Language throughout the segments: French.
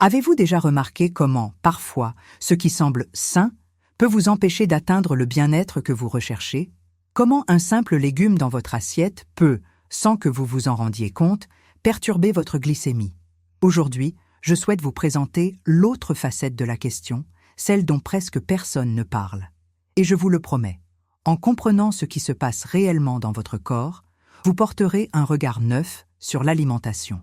Avez-vous déjà remarqué comment, parfois, ce qui semble sain peut vous empêcher d'atteindre le bien-être que vous recherchez? Comment un simple légume dans votre assiette peut, sans que vous vous en rendiez compte, perturber votre glycémie? Aujourd'hui, je souhaite vous présenter l'autre facette de la question, celle dont presque personne ne parle. Et je vous le promets, en comprenant ce qui se passe réellement dans votre corps, vous porterez un regard neuf sur l'alimentation.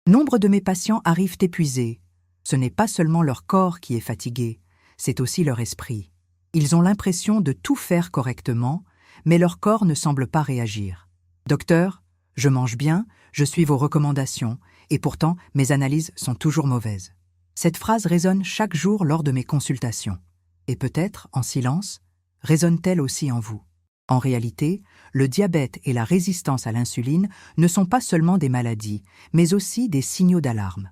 Nombre de mes patients arrivent épuisés. Ce n'est pas seulement leur corps qui est fatigué, c'est aussi leur esprit. Ils ont l'impression de tout faire correctement, mais leur corps ne semble pas réagir. Docteur, je mange bien, je suis vos recommandations, et pourtant mes analyses sont toujours mauvaises. Cette phrase résonne chaque jour lors de mes consultations. Et peut-être, en silence, résonne-t-elle aussi en vous. En réalité, le diabète et la résistance à l'insuline ne sont pas seulement des maladies, mais aussi des signaux d'alarme.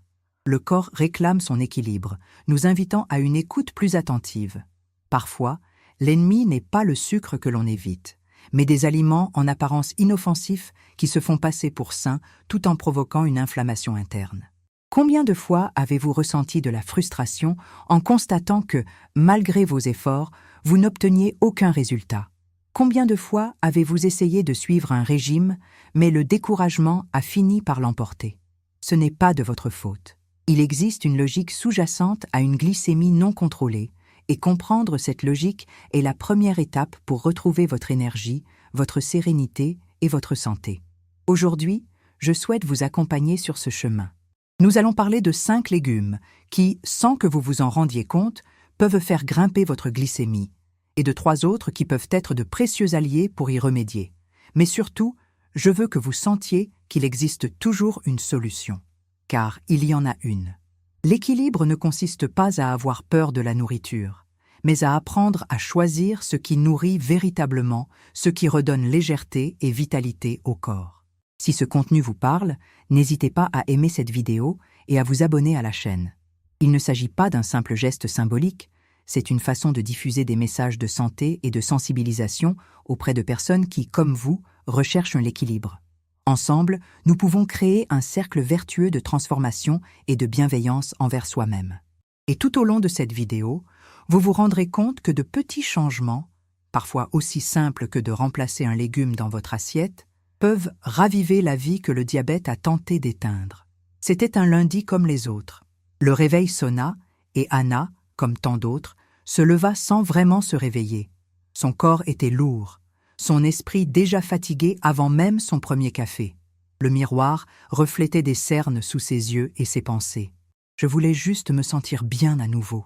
Le corps réclame son équilibre, nous invitant à une écoute plus attentive. Parfois, l'ennemi n'est pas le sucre que l'on évite, mais des aliments en apparence inoffensifs qui se font passer pour sains tout en provoquant une inflammation interne. Combien de fois avez-vous ressenti de la frustration en constatant que, malgré vos efforts, vous n'obteniez aucun résultat? Combien de fois avez-vous essayé de suivre un régime, mais le découragement a fini par l'emporter? Ce n'est pas de votre faute. Il existe une logique sous-jacente à une glycémie non contrôlée, et comprendre cette logique est la première étape pour retrouver votre énergie, votre sérénité et votre santé. Aujourd'hui, je souhaite vous accompagner sur ce chemin. Nous allons parler de 5 légumes qui, sans que vous vous en rendiez compte, peuvent faire grimper votre glycémie, et de 3 autres qui peuvent être de précieux alliés pour y remédier. Mais surtout, je veux que vous sentiez qu'il existe toujours une solution, car il y en a une. L'équilibre ne consiste pas à avoir peur de la nourriture, mais à apprendre à choisir ce qui nourrit véritablement, ce qui redonne légèreté et vitalité au corps. Si ce contenu vous parle, n'hésitez pas à aimer cette vidéo et à vous abonner à la chaîne. Il ne s'agit pas d'un simple geste symbolique, c'est une façon de diffuser des messages de santé et de sensibilisation auprès de personnes qui, comme vous, recherchent l'équilibre. Ensemble, nous pouvons créer un cercle vertueux de transformation et de bienveillance envers soi-même. Et tout au long de cette vidéo, vous vous rendrez compte que de petits changements, parfois aussi simples que de remplacer un légume dans votre assiette, peuvent raviver la vie que le diabète a tenté d'éteindre. C'était un lundi comme les autres. Le réveil sonna et Anna, comme tant d'autres, se leva sans vraiment se réveiller. Son corps était lourd, son esprit déjà fatigué avant même son premier café. Le miroir reflétait des cernes sous ses yeux et ses pensées. « Je voulais juste me sentir bien à nouveau »,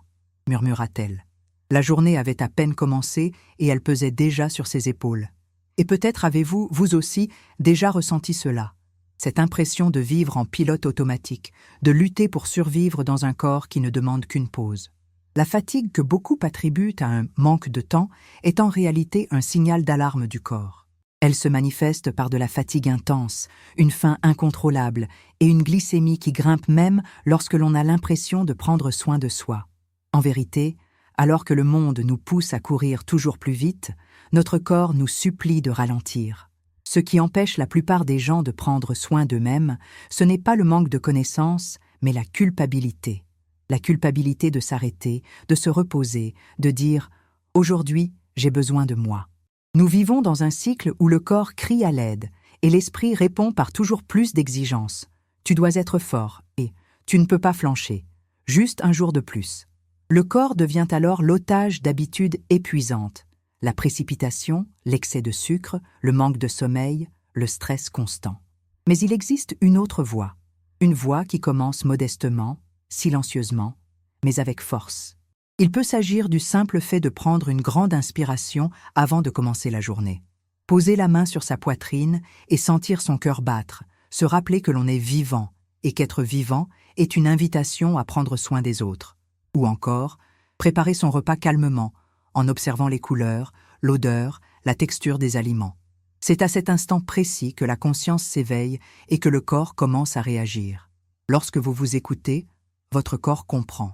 murmura-t-elle. La journée avait à peine commencé et elle pesait déjà sur ses épaules. Et peut-être avez-vous, vous aussi, déjà ressenti cela. Cette impression de vivre en pilote automatique, de lutter pour survivre dans un corps qui ne demande qu'une pause. La fatigue que beaucoup attribuent à un manque de temps est en réalité un signal d'alarme du corps. Elle se manifeste par de la fatigue intense, une faim incontrôlable et une glycémie qui grimpe même lorsque l'on a l'impression de prendre soin de soi. En vérité, alors que le monde nous pousse à courir toujours plus vite, notre corps nous supplie de ralentir. Ce qui empêche la plupart des gens de prendre soin d'eux-mêmes, ce n'est pas le manque de connaissances, mais la culpabilité. La culpabilité de s'arrêter, de se reposer, de dire « Aujourd'hui, j'ai besoin de moi ». Nous vivons dans un cycle où le corps crie à l'aide et l'esprit répond par toujours plus d'exigences. Tu dois être fort et tu ne peux pas flancher. Juste un jour de plus. Le corps devient alors l'otage d'habitudes épuisantes. La précipitation, l'excès de sucre, le manque de sommeil, le stress constant. Mais il existe une autre voie. Une voie qui commence modestement, silencieusement, mais avec force. Il peut s'agir du simple fait de prendre une grande inspiration avant de commencer la journée. Poser la main sur sa poitrine et sentir son cœur battre, se rappeler que l'on est vivant et qu'être vivant est une invitation à prendre soin des autres. Ou encore, préparer son repas calmement, en observant les couleurs, l'odeur, la texture des aliments. C'est à cet instant précis que la conscience s'éveille et que le corps commence à réagir. Lorsque vous vous écoutez, votre corps comprend.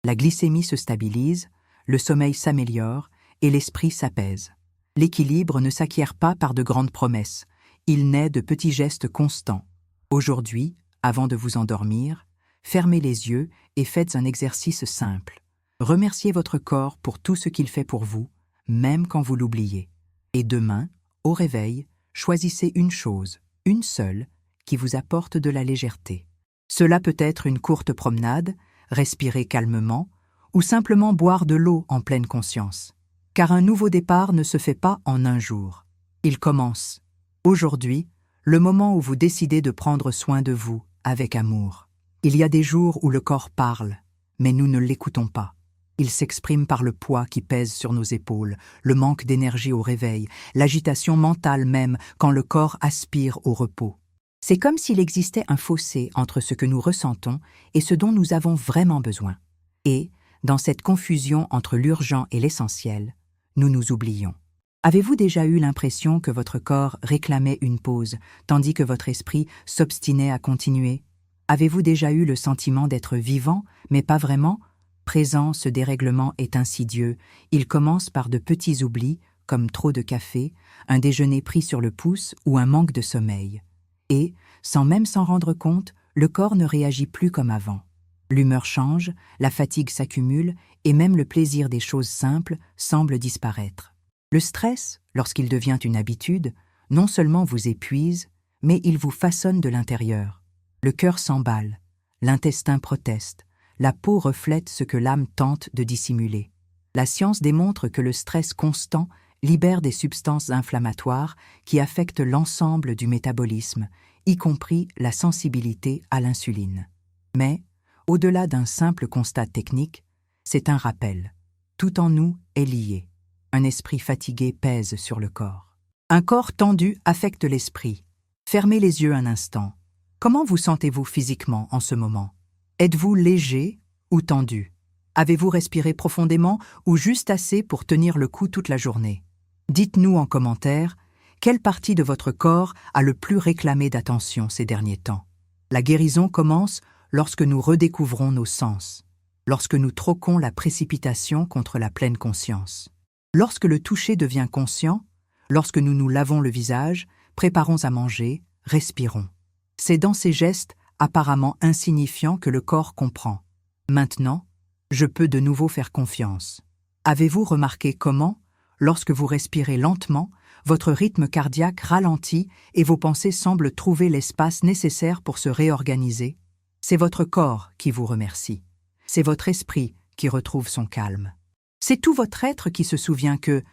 La glycémie se stabilise, le sommeil s'améliore et l'esprit s'apaise. L'équilibre ne s'acquiert pas par de grandes promesses, il naît de petits gestes constants. Aujourd'hui, avant de vous endormir, fermez les yeux et faites un exercice simple. Remerciez votre corps pour tout ce qu'il fait pour vous, même quand vous l'oubliez. Et demain, au réveil, choisissez une chose, une seule, qui vous apporte de la légèreté. Cela peut être une courte promenade, respirer calmement, ou simplement boire de l'eau en pleine conscience. Car un nouveau départ ne se fait pas en un jour. Il commence. Aujourd'hui, le moment où vous décidez de prendre soin de vous avec amour. Il y a des jours où le corps parle, mais nous ne l'écoutons pas. Il s'exprime par le poids qui pèse sur nos épaules, le manque d'énergie au réveil, l'agitation mentale même quand le corps aspire au repos. C'est comme s'il existait un fossé entre ce que nous ressentons et ce dont nous avons vraiment besoin. Et, dans cette confusion entre l'urgent et l'essentiel, nous nous oublions. Avez-vous déjà eu l'impression que votre corps réclamait une pause, tandis que votre esprit s'obstinait à continuer? Avez-vous déjà eu le sentiment d'être vivant, mais pas vraiment? Présent, ce dérèglement est insidieux. Il commence par de petits oublis, comme trop de café, un déjeuner pris sur le pouce ou un manque de sommeil. Et, sans même s'en rendre compte, le corps ne réagit plus comme avant. L'humeur change, la fatigue s'accumule et même le plaisir des choses simples semble disparaître. Le stress, lorsqu'il devient une habitude, non seulement vous épuise, mais il vous façonne de l'intérieur. Le cœur s'emballe, l'intestin proteste, la peau reflète ce que l'âme tente de dissimuler. La science démontre que le stress constant libère des substances inflammatoires qui affectent l'ensemble du métabolisme, y compris la sensibilité à l'insuline. Mais, au-delà d'un simple constat technique, c'est un rappel. Tout en nous est lié. Un esprit fatigué pèse sur le corps. Un corps tendu affecte l'esprit. Fermez les yeux un instant. Comment vous sentez-vous physiquement en ce moment? Êtes-vous léger ou tendu? Avez-vous respiré profondément ou juste assez pour tenir le coup toute la journée? Dites-nous en commentaire quelle partie de votre corps a le plus réclamé d'attention ces derniers temps. La guérison commence lorsque nous redécouvrons nos sens, lorsque nous troquons la précipitation contre la pleine conscience. Lorsque le toucher devient conscient, lorsque nous nous lavons le visage, préparons à manger, respirons. C'est dans ces gestes apparemment insignifiants que le corps comprend. Maintenant, je peux de nouveau faire confiance. Avez-vous remarqué comment, lorsque vous respirez lentement, votre rythme cardiaque ralentit et vos pensées semblent trouver l'espace nécessaire pour se réorganiser? C'est votre corps qui vous remercie. C'est votre esprit qui retrouve son calme. C'est tout votre être qui se souvient que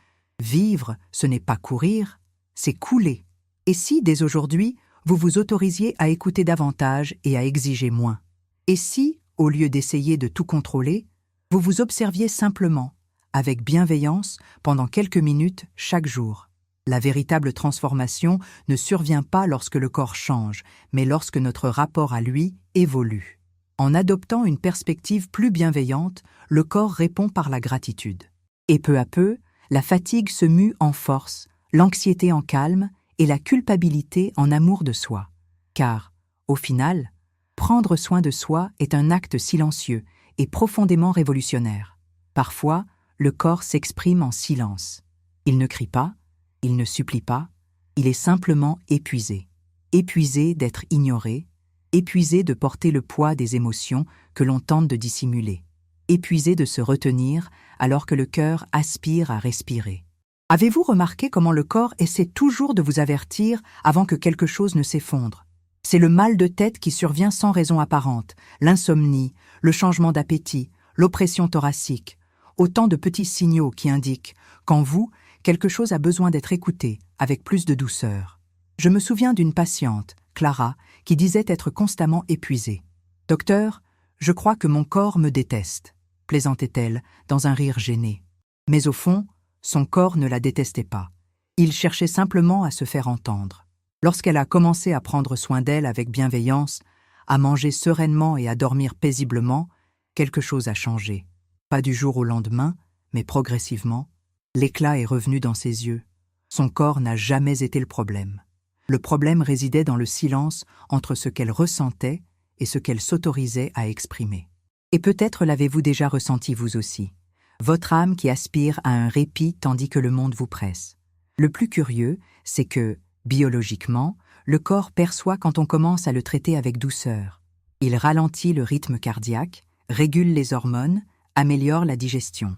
vivre, ce n'est pas courir, c'est couler. Et si, dès aujourd'hui, vous vous autorisiez à écouter davantage et à exiger moins? Et si, au lieu d'essayer de tout contrôler, vous vous observiez simplement, avec bienveillance, pendant quelques minutes chaque jour? La véritable transformation ne survient pas lorsque le corps change, mais lorsque notre rapport à lui évolue. En adoptant une perspective plus bienveillante, le corps répond par la gratitude. Et peu à peu, la fatigue se mue en force, l'anxiété en calme et la culpabilité en amour de soi. Car, au final, prendre soin de soi est un acte silencieux et profondément révolutionnaire. Parfois, le corps s'exprime en silence. Il ne crie pas, il ne supplie pas, il est simplement épuisé. Épuisé d'être ignoré, épuisé de porter le poids des émotions que l'on tente de dissimuler, épuisé de se retenir alors que le cœur aspire à respirer. Avez-vous remarqué comment le corps essaie toujours de vous avertir avant que quelque chose ne s'effondre? C'est le mal de tête qui survient sans raison apparente, l'insomnie, le changement d'appétit, l'oppression thoracique, autant de petits signaux qui indiquent qu'en vous, quelque chose a besoin d'être écouté avec plus de douceur. Je me souviens d'une patiente, Clara, qui disait être constamment épuisée. « Docteur, je crois que mon corps me déteste », plaisantait-elle dans un rire gêné. Mais au fond, son corps ne la détestait pas. Il cherchait simplement à se faire entendre. Lorsqu'elle a commencé à prendre soin d'elle avec bienveillance, à manger sereinement et à dormir paisiblement, quelque chose a changé. Pas du jour au lendemain, mais progressivement. L'éclat est revenu dans ses yeux. Son corps n'a jamais été le problème. Le problème résidait dans le silence entre ce qu'elle ressentait et ce qu'elle s'autorisait à exprimer. Et peut-être l'avez-vous déjà ressenti vous aussi. Votre âme qui aspire à un répit tandis que le monde vous presse. Le plus curieux, c'est que, biologiquement, le corps perçoit quand on commence à le traiter avec douceur. Il ralentit le rythme cardiaque, régule les hormones, améliore la digestion.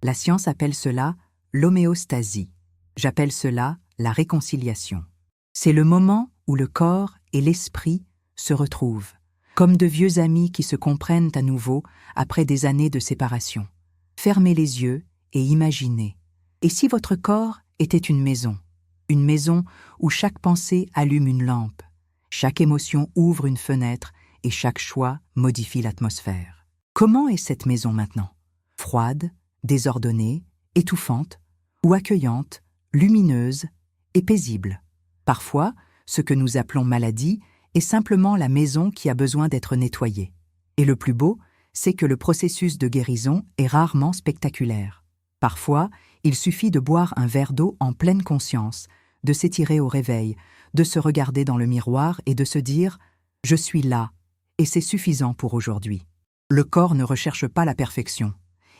La science appelle cela l'homéostasie. J'appelle cela la réconciliation. C'est le moment où le corps et l'esprit se retrouvent, comme de vieux amis qui se comprennent à nouveau après des années de séparation. Fermez les yeux et imaginez. Et si votre corps était une maison où chaque pensée allume une lampe, chaque émotion ouvre une fenêtre et chaque choix modifie l'atmosphère. Comment est cette maison maintenant? Froide, désordonnée, étouffante ou accueillante, lumineuse et paisible? Parfois, ce que nous appelons maladie est simplement la maison qui a besoin d'être nettoyée. Et le plus beau, c'est que le processus de guérison est rarement spectaculaire. Parfois, il suffit de boire un verre d'eau en pleine conscience, de s'étirer au réveil, de se regarder dans le miroir et de se dire « Je suis là » et c'est suffisant pour aujourd'hui. Le corps ne recherche pas la perfection.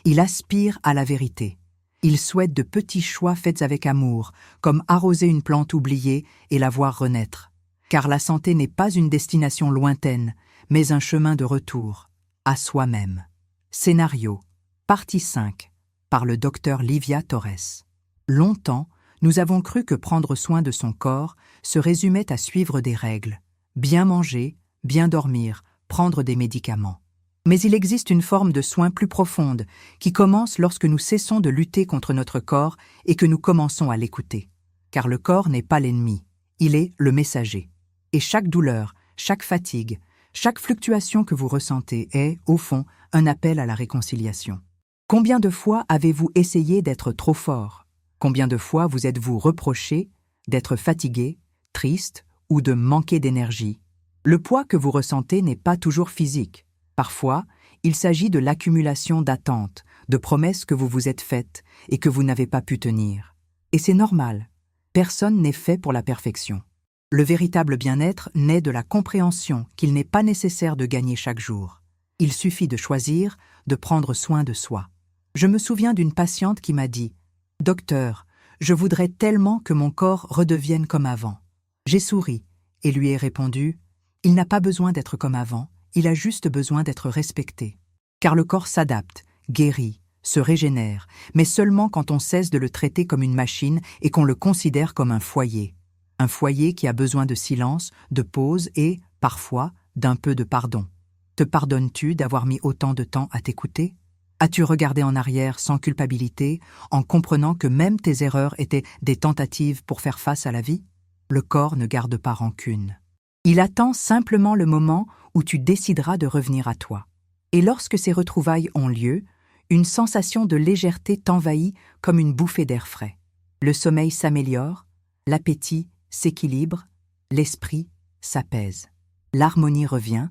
Il aspire à la vérité. Il souhaite de petits choix faits avec amour, comme arroser une plante oubliée et la voir renaître. Car la santé n'est pas une destination lointaine, mais un chemin de retour, à soi-même. Scénario, partie 5, par le docteur Livia Torres. Longtemps, nous avons cru que prendre soin de son corps se résumait à suivre des règles, bien manger, bien dormir, prendre des médicaments. Mais il existe une forme de soin plus profonde qui commence lorsque nous cessons de lutter contre notre corps et que nous commençons à l'écouter. Car le corps n'est pas l'ennemi, il est le messager. Et chaque douleur, chaque fatigue, chaque fluctuation que vous ressentez est, au fond, un appel à la réconciliation. Combien de fois avez-vous essayé d'être trop fort? Combien de fois vous êtes-vous reproché d'être fatigué, triste ou de manquer d'énergie? Le poids que vous ressentez n'est pas toujours physique. Parfois, il s'agit de l'accumulation d'attentes, de promesses que vous vous êtes faites et que vous n'avez pas pu tenir. Et c'est normal. Personne n'est fait pour la perfection. Le véritable bien-être naît de la compréhension qu'il n'est pas nécessaire de gagner chaque jour. Il suffit de choisir, de prendre soin de soi. Je me souviens d'une patiente qui m'a dit « Docteur, je voudrais tellement que mon corps redevienne comme avant. » J'ai souri et lui ai répondu « Il n'a pas besoin d'être comme avant, il a juste besoin d'être respecté. » Car le corps s'adapte, guérit, se régénère, mais seulement quand on cesse de le traiter comme une machine et qu'on le considère comme un foyer. Un foyer qui a besoin de silence, de pause et, parfois, d'un peu de pardon. Te pardonnes-tu d'avoir mis autant de temps à t'écouter? As-tu regardé en arrière sans culpabilité, en comprenant que même tes erreurs étaient des tentatives pour faire face à la vie? Le corps ne garde pas rancune. Il attend simplement le moment où tu décideras de revenir à toi. Et lorsque ces retrouvailles ont lieu, une sensation de légèreté t'envahit comme une bouffée d'air frais. Le sommeil s'améliore, l'appétit s'équilibre, l'esprit s'apaise. L'harmonie revient,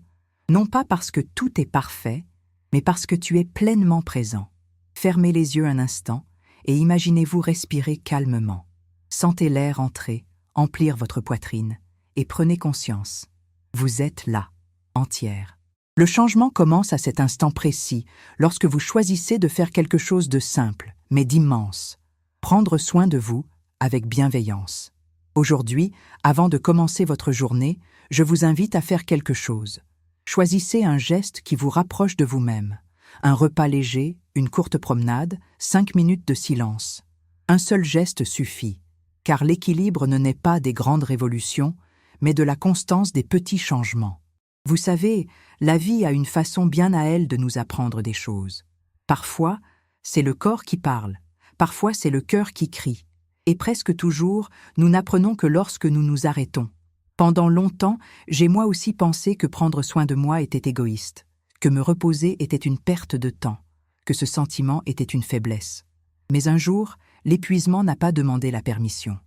non pas parce que tout est parfait, mais parce que tu es pleinement présent. Fermez les yeux un instant et imaginez-vous respirer calmement. Sentez l'air entrer, emplir votre poitrine, et prenez conscience. Vous êtes là, entière. Le changement commence à cet instant précis, lorsque vous choisissez de faire quelque chose de simple, mais d'immense. Prendre soin de vous avec bienveillance. Aujourd'hui, avant de commencer votre journée, je vous invite à faire quelque chose. Choisissez un geste qui vous rapproche de vous-même. Un repas léger, une courte promenade, 5 minutes de silence. Un seul geste suffit, car l'équilibre ne naît pas des grandes révolutions, mais de la constance des petits changements. Vous savez, la vie a une façon bien à elle de nous apprendre des choses. Parfois, c'est le corps qui parle, parfois c'est le cœur qui crie. Et presque toujours, nous n'apprenons que lorsque nous nous arrêtons. Pendant longtemps, j'ai moi aussi pensé que prendre soin de moi était égoïste, que me reposer était une perte de temps, que ce sentiment était une faiblesse. Mais un jour, l'épuisement n'a pas demandé la permission.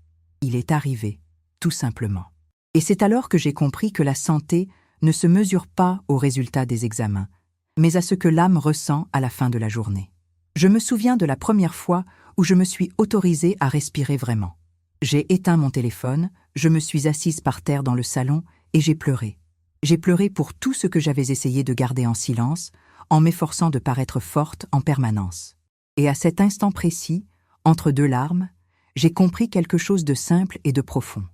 Il est arrivé, tout simplement. Et c'est alors que j'ai compris que la santé ne se mesure pas au résultat des examens, mais à ce que l'âme ressent à la fin de la journée. Je me souviens de la première fois où je me suis autorisée à respirer vraiment. J'ai éteint mon téléphone, je me suis assise par terre dans le salon et j'ai pleuré. J'ai pleuré pour tout ce que j'avais essayé de garder en silence, en m'efforçant de paraître forte en permanence. Et à cet instant précis, entre deux larmes, j'ai compris quelque chose de simple et de profond.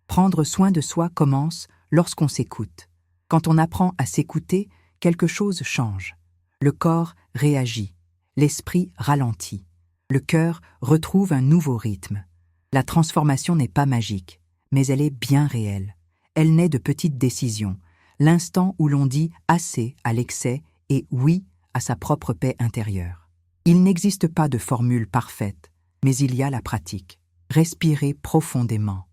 Prendre soin de soi commence lorsqu'on s'écoute. Quand on apprend à s'écouter, quelque chose change. Le corps réagit, l'esprit ralentit, le cœur retrouve un nouveau rythme. La transformation n'est pas magique, mais elle est bien réelle. Elle naît de petites décisions, l'instant où l'on dit « assez » à l'excès et « oui » à sa propre paix intérieure. Il n'existe pas de formule parfaite, mais il y a la pratique. Respirez profondément.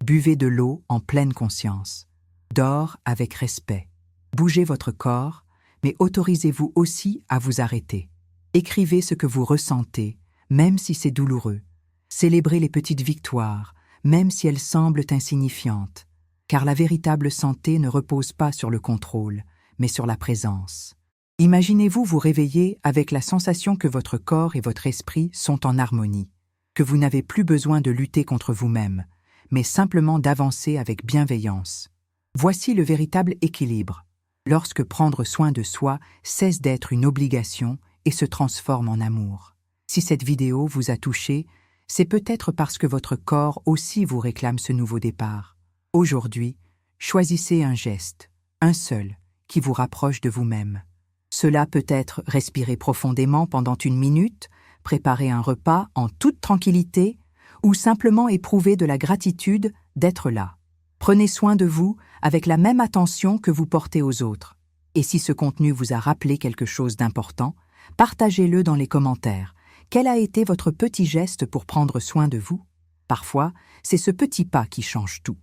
Buvez de l'eau en pleine conscience. Dors avec respect. Bougez votre corps, mais autorisez-vous aussi à vous arrêter. Écrivez ce que vous ressentez, même si c'est douloureux. Célébrez les petites victoires, même si elles semblent insignifiantes, car la véritable santé ne repose pas sur le contrôle, mais sur la présence. Imaginez-vous vous réveiller avec la sensation que votre corps et votre esprit sont en harmonie, que vous n'avez plus besoin de lutter contre vous-même, mais simplement d'avancer avec bienveillance. Voici le véritable équilibre, lorsque prendre soin de soi cesse d'être une obligation et se transforme en amour. Si cette vidéo vous a touché, c'est peut-être parce que votre corps aussi vous réclame ce nouveau départ. Aujourd'hui, choisissez un geste, un seul, qui vous rapproche de vous-même. Cela peut être respirer profondément pendant 1 minute, préparer un repas en toute tranquillité ou simplement éprouver de la gratitude d'être là. Prenez soin de vous avec la même attention que vous portez aux autres. Et si ce contenu vous a rappelé quelque chose d'important, partagez-le dans les commentaires. Quel a été votre petit geste pour prendre soin de vous? Parfois, c'est ce petit pas qui change tout.